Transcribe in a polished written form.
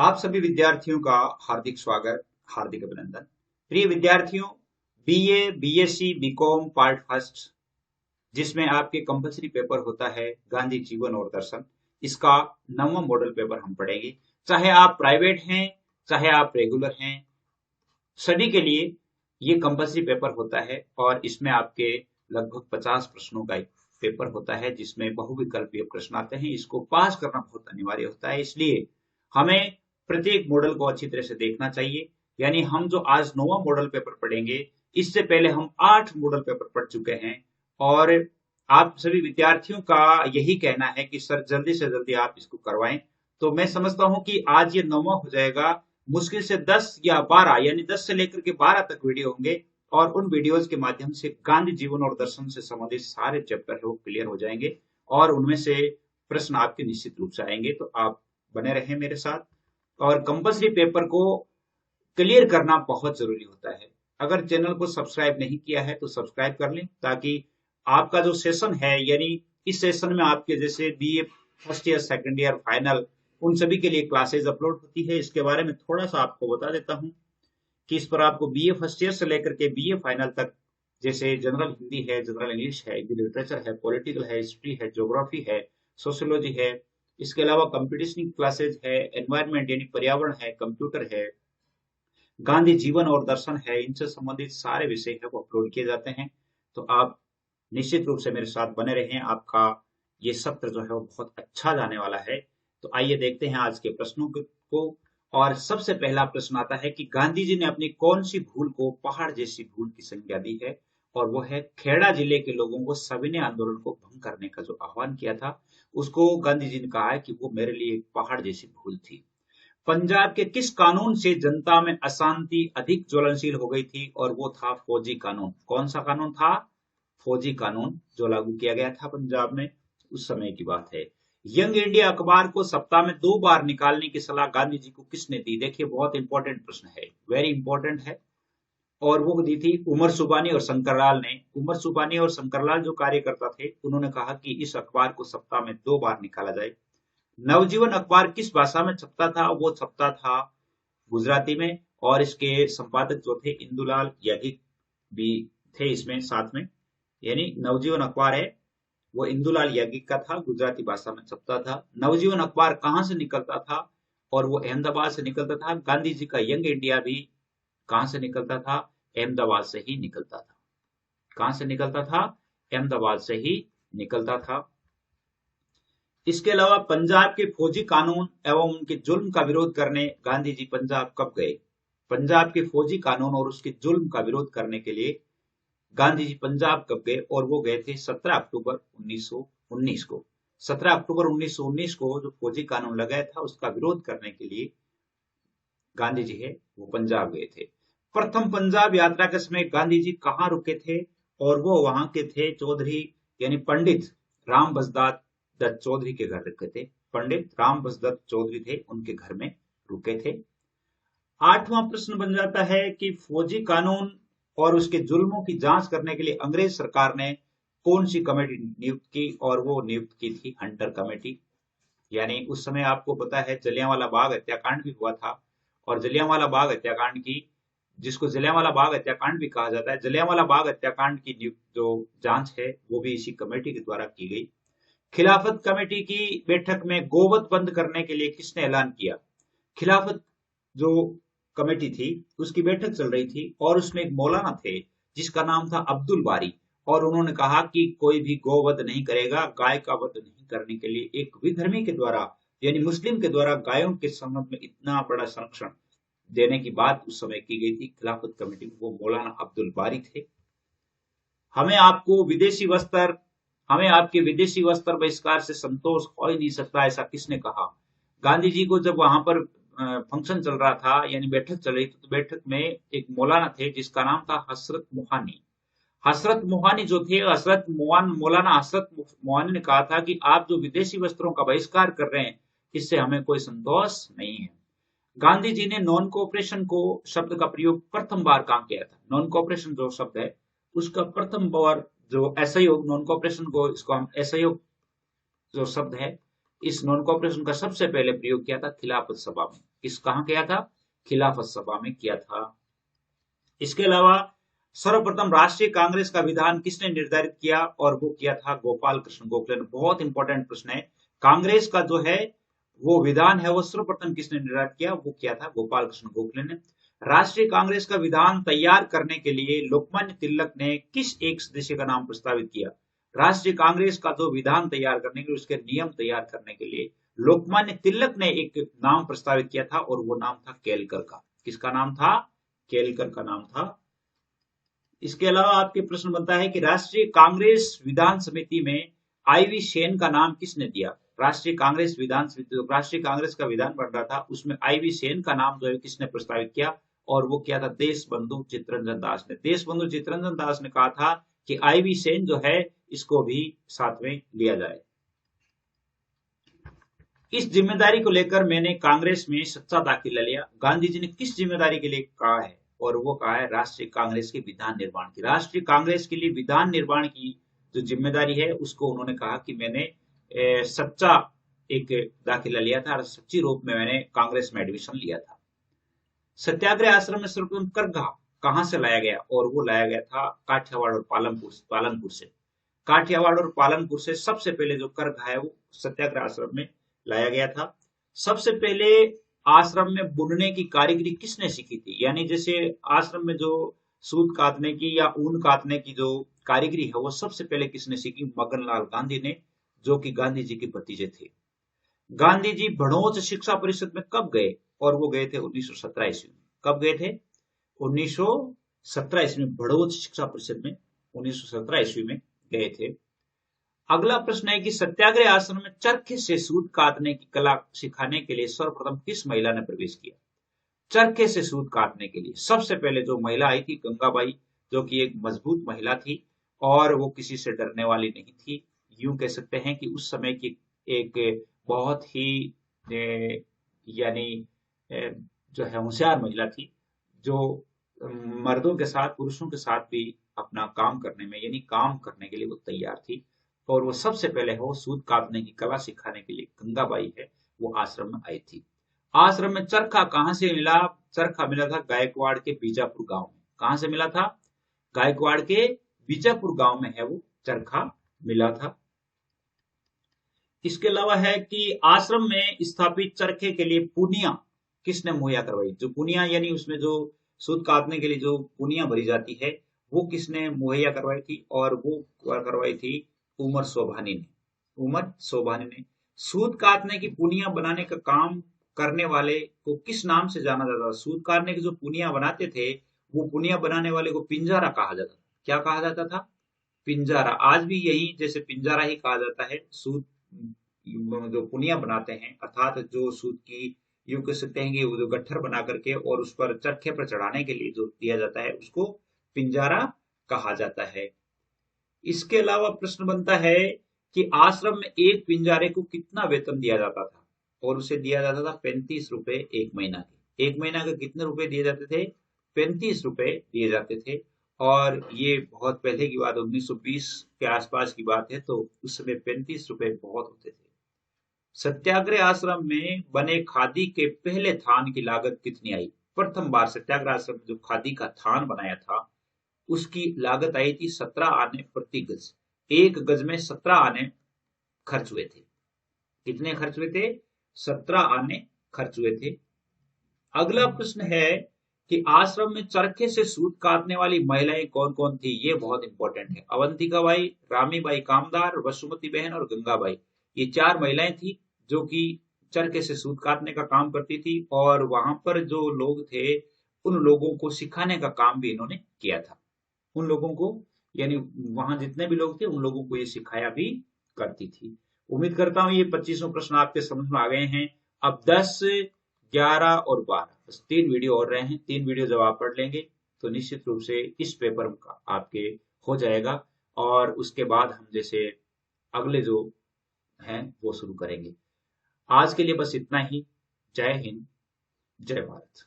आप सभी विद्यार्थियों का हार्दिक स्वागत, हार्दिक अभिनंदन। प्रिय विद्यार्थियों, BA, BSc, BCom part first, जिसमें आपके कंपलसरी पेपर होता है गांधी जीवन और दर्शन, इसका 9वां मॉडल पेपर हम पढ़ेंगे। चाहे आप प्राइवेट हैं, चाहे आप रेगुलर हैं, सभी के लिए ये कंपलसरी पेपर होता है और इसमें आपके लगभग 50 प्रश्नों का एक पेपर होता है जिसमें बहुविकल्पीय प्रश्न आते हैं। इसको पास करना बहुत अनिवार्य होता है, इसलिए हमें प्रत्येक मॉडल को अच्छी तरह से देखना चाहिए। यानी हम जो आज 9वां मॉडल पेपर पढ़ेंगे, इससे पहले हम 8 मॉडल पेपर पढ़ चुके हैं और आप सभी विद्यार्थियों का यही कहना है कि सर जल्दी से जल्दी आप इसको करवाएं। तो मैं समझता हूं कि आज ये 9वां हो जाएगा। मुश्किल से 10 या 12 यानी 10 से लेकर के 12 तक वीडियो होंगे और उन वीडियोस के माध्यम से गांधी जीवन और दर्शन से संबंधित सारे चैप्टर वो क्लियर हो जाएंगे और उनमें से प्रश्न आपके निश्चित रूप से आएंगे। तो आप बने रहें मेरे साथ। और कंपलसरी पेपर को क्लियर करना बहुत जरूरी होता है। अगर चैनल को सब्सक्राइब नहीं किया है तो सब्सक्राइब कर लें, ताकि आपका जो सेशन है, यानी इस सेशन में आपके जैसे BA first year, second year, final, उन सभी के लिए क्लासेज अपलोड होती है। इसके बारे में थोड़ा सा आपको बता देता हूं कि इस पर आपको बीए फर्स्ट ईयर से लेकर के बीए फाइनल तक, जैसे जनरल हिंदी है, जनरल इंग्लिश है, लिटरेचर है, पॉलिटिकल है, हिस्ट्री है, ज्योग्राफी है, सोशियोलॉजी है, इसके अलावा कंपटीशन क्लासेज है, एनवायरमेंट यानी पर्यावरण है, कंप्यूटर है, गांधी जीवन और दर्शन है, इनसे संबंधित सारे विषय है वो अपलोड किए जाते हैं। तो आप निश्चित रूप से मेरे साथ बने रहें, आपका ये सत्र जो है वो बहुत अच्छा जाने वाला है। तो आइए देखते हैं आज के प्रश्नों को। और सबसे पहला प्रश्न आता है कि गांधी जी ने अपनी कौन सी भूल को पहाड़ जैसी भूल की संज्ञा दी है, और वो है खेड़ा जिले के लोगों को सविनय आंदोलन को भंग करने का जो आह्वान किया था, उसको गांधी जी ने कहा है कि वो मेरे लिए एक पहाड़ जैसी भूल थी। पंजाब के किस कानून से जनता में अशांति अधिक ज्वलनशील हो गई थी, और वो था फौजी कानून। कौन सा कानून था? फौजी कानून जो लागू किया गया था पंजाब में, उस समय की बात है। यंग इंडिया अखबार को सप्ताह में 2 बार निकालने की सलाह गांधी जी को किसने दी? देखिए बहुत इंपॉर्टेंट प्रश्न है, वेरी इंपॉर्टेंट है। और वो दी थी उमर सुबानी और शंकरलाल ने। उमर सुबानी और शंकरलाल जो कार्यकर्ता थे, उन्होंने कहा कि इस अखबार को सप्ताह में 2 बार निकाला जाए। नवजीवन अखबार किस भाषा में छपता था? वो छपता था गुजराती में, और इसके संपादक जो थे इंदुलाल याज्ञिक भी थे इसमें साथ में। यानी नवजीवन अखबार है वो इंदुलाल याज्ञिक का था, गुजराती भाषा में छपता था। नवजीवन अखबार कहां से निकलता था? और वो अहमदाबाद से निकलता था। गांधी जी का यंग इंडिया भी कहां से निकलता था? अहमदाबाद से ही निकलता था। कहां से निकलता था? अहमदाबाद से ही निकलता था। इसके अलावा पंजाब के फौजी कानून एवं उनके जुल्म का विरोध करने गांधी जी पंजाब कब गए? पंजाब के फौजी कानून और उसके जुल्म का विरोध करने के लिए गांधी जी पंजाब कब गए? और वो गए थे 17 अक्टूबर 1919 को। 17 अक्टूबर 1919 को जो फौजी कानून लगाया था उसका विरोध करने के लिए गांधी जी है वो पंजाब गए थे। प्रथम पंजाब यात्रा के समय गांधी जी कहाँ रुके थे? और वो वहां के थे चौधरी यानी पंडित राम बसदात दत्त चौधरी के घर रुके थे। पंडित राम बसदत्त चौधरी थे, उनके घर में रुके थे। 8वां प्रश्न बन जाता है कि फौजी कानून और उसके जुल्मों की जांच करने के लिए अंग्रेज सरकार ने कौन सी कमेटी नियुक्त की? और वो नियुक्त की थी हंटर कमेटी। यानी उस समय आपको पता है जलियांवाला बाग हत्याकांड भी हुआ था, और जलियांवाला बाग हत्याकांड की, जिसको जलियांवाला बाग हत्याकांड भी कहा जाता है, जलियांवाला बाग हत्याकांड की जो जांच है वो भी इसी कमेटी के द्वारा की गई। खिलाफत कमेटी की बैठक में गोवध बंद करने के लिए किसने ऐलान किया? खिलाफत जो कमेटी थी उसकी बैठक चल रही थी और उसमें एक मौलाना थे जिसका नाम था अब्दुल बारी, और उन्होंने कहा कि कोई भी गोवध नहीं करेगा। गाय का वध नहीं करने के लिए एक विधर्मी के द्वारा यानी मुस्लिम के द्वारा गायों के संबंध में इतना बड़ा संरक्षण देने की बात उस समय की गई थी खिलाफत कमेटी में। वो मौलाना अब्दुल बारी थे। हमें आपको विदेशी वस्त्र हमें आपके विदेशी वस्त्र बहिष्कार से संतोष हो ही नहीं सकता, ऐसा किसने कहा? गांधी जी को जब वहां पर फंक्शन चल रहा था यानी बैठक चल रही थी, तो बैठक में एक मौलाना थे जिसका नाम था हसरत मोहानी। हसरत मोहानी जो थे, मौलाना हसरत मोहानी ने कहा था कि आप जो विदेशी वस्त्रों का बहिष्कार कर रहे हैं, इससे हमें कोई संतोष नहीं है। गांधी जी ने नॉन कोऑपरेशन को शब्द का प्रयोग प्रथम बार कहां किया था? नॉन कोऑपरेशन जो शब्द है उसका प्रथम बार जो असहयोग, नॉन कोऑपरेशन को इसको हम असहयोग जो शब्द है इस नॉन कोऑपरेशन का सबसे पहले प्रयोग किया था खिलाफत सभा में। कहां किया था? खिलाफत सभा में किया था। इसके अलावा सर्वप्रथम राष्ट्रीय कांग्रेस का विधान किसने निर्धारित किया? और वो किया था गोपाल कृष्ण गोखले ने। बहुत इंपॉर्टेंट प्रश्न है। कांग्रेस का जो है वो विधान है वो सर्वप्रथम किसने निर्धारित किया? वो किया था गोपाल कृष्ण गोखले ने। राष्ट्रीय कांग्रेस का विधान तैयार करने के लिए लोकमान्य तिलक ने किस एक सदस्य का नाम प्रस्तावित किया? राष्ट्रीय कांग्रेस का जो विधान तैयार करने के लिए, उसके नियम तैयार करने के लिए लोकमान्य तिलक ने एक नाम प्रस्तावित किया था और वो नाम था केलकर का। किसका नाम था? केलकर का नाम था। इसके अलावा आपके प्रश्न बनता है कि राष्ट्रीय कांग्रेस विधान समिति में आईवी सेन का नाम किसने दिया? राष्ट्रीय कांग्रेस विधान समिति, जो राष्ट्रीय कांग्रेस का विधान बन रहा था, उसमें आईवी सेन का नाम जो है किसने प्रस्तावित किया? और वो किया था देशबंधु चित्तरंजन दास ने। देशबंधु चित्तरंजन दास ने कहा था कि आईवी सेन जो है इसको भी साथ में लिया जाए। इस जिम्मेदारी को लेकर मैंने कांग्रेस में सच्चा दाखिला लिया। गांधी जी ने किस जिम्मेदारी के लिए कहा है? और वो कहा है राष्ट्रीय कांग्रेस के विधान निर्माण की। राष्ट्रीय कांग्रेस के लिए विधान निर्माण की जो जिम्मेदारी है उसको उन्होंने कहा कि मैंने सच्चा एक दाखिला लिया था और सच्ची रूप में मैंने कांग्रेस में एडमिशन लिया था। सत्याग्रह आश्रम में सर्वप्रथम करघा कहां से लाया गया? और वो लाया गया था काठियावाड़ और पालनपुर से। काठियावाड़ और पालनपुर से सबसे पहले जो करघा है वो सत्याग्रह आश्रम में लाया गया था। सबसे पहले आश्रम में बुनने की कारीगरी किसने सीखी थी? यानी जैसे आश्रम में जो सूत काटने की या ऊन काटने की जो कारीगरी है वो सबसे पहले किसने सीखी? मगनलाल गांधी ने, जो कि गांधी जी के भतीजे थे। गांधी जी भड़ोच शिक्षा परिषद में कब गए? और वो गए थे 1917 ईस्वी में। कब गए थे? 1917 ईस्वी में भड़ोच शिक्षा परिषद में 1917 ईस्वी में गए थे। अगला प्रश्न है कि सत्याग्रह आश्रम में चरखे से सूत काटने की कला सिखाने के लिए सर्वप्रथम किस महिला ने प्रवेश किया? चरखे से सूत काटने के लिए सबसे पहले जो महिला आई थी गंगाबाई, जो कि एक मजबूत महिला थी और वो किसी से डरने वाली नहीं थी। यूं कह सकते हैं कि उस समय की एक बहुत ही यानी जो है होशियार महिला थी, जो मर्दों के साथ, पुरुषों के साथ भी अपना काम करने में, यानी काम करने के लिए वो तैयार थी। और वो सबसे पहले वो सूत काटने की कला सिखाने के लिए गंगाबाई है वो आश्रम में आई थी। आश्रम में चरखा कहां से मिला? चरखा मिला था गायकवाड़ के बीजापुर गांव में। कहां से मिला था? गायकवाड़ के बीजापुर गांव में है वो चरखा मिला था। इसके अलावा है कि आश्रम में स्थापित चरखे के लिए पुनिया किसने मुहैया करवाई? जो पुनिया यानी उसमें जो सूत काटने के लिए जो पुनिया भरी जाती है वो किसने मुहैया करवाई थी? और वो करवाई थी उमर सोभानी ने। उमर सोभानी ने। सूत काटने की पुनिया बनाने का काम करने वाले को किस नाम से जाना जाता था? सूत काटने की जो पुनिया बनाते थे वो पुनिया बनाने वाले को पिंजारा कहा जाता था। क्या कहा जाता था? पिंजारा। आज भी यही जैसे पिंजारा ही कहा जाता है। सूत जो पुनिया बनाते हैं, अर्थात जो सूत की यूं कह सकते हैं कि वो जो गट्ठर बना करके और उस पर चरखे पर चढ़ाने के लिए जो दिया जाता है उसको पिंजारा कहा जाता है। इसके अलावा प्रश्न बनता है कि आश्रम में एक पिंजारे को कितना वेतन दिया जाता था? और उसे दिया जाता था 35 रुपए एक महीना के। एक महीना के कितने रुपए दिए जाते थे? 35 रुपए दिए जाते थे। और ये बहुत पहले की बात, 1920 के आसपास की बात है, तो उस समय 35 रुपए बहुत होते थे। सत्याग्रह आश्रम में बने खादी के पहले थान की लागत कितनी आई? प्रथम बार सत्याग्रह आश्रम में जो खादी का थान बनाया था उसकी लागत आई थी 17 आने प्रति गज। एक गज में 17 आने खर्च हुए थे। कितने खर्च हुए थे? 17 आने खर्च हुए थे। अगला प्रश्न है कि आश्रम में चरखे से सूत काटने वाली महिलाएं कौन कौन थी? ये बहुत इंपॉर्टेंट है। अवंतिका बाई, रामी बाई कामदार, वसुमती बहन और गंगाबाई, ये 4 महिलाएं थी जो कि चरखे से सूत काटने का काम करती थी। और वहां पर जो लोग थे उन लोगों को सिखाने का काम भी इन्होंने किया था। उन लोगों को, यानी वहां जितने भी लोग थे उन लोगों को ये सिखाया भी करती थी। उम्मीद करता हूं ये 25 प्रश्न आपके समझ में आ गए हैं। अब 10, 11 और 12 बस 3 वीडियो और रहे हैं। 3 वीडियो जब आप पढ़ लेंगे तो निश्चित रूप से इस पेपर का आपके हो जाएगा। और उसके बाद हम जैसे अगले जो हैं वो शुरू करेंगे। आज के लिए बस इतना ही। जय हिंद, जय भारत।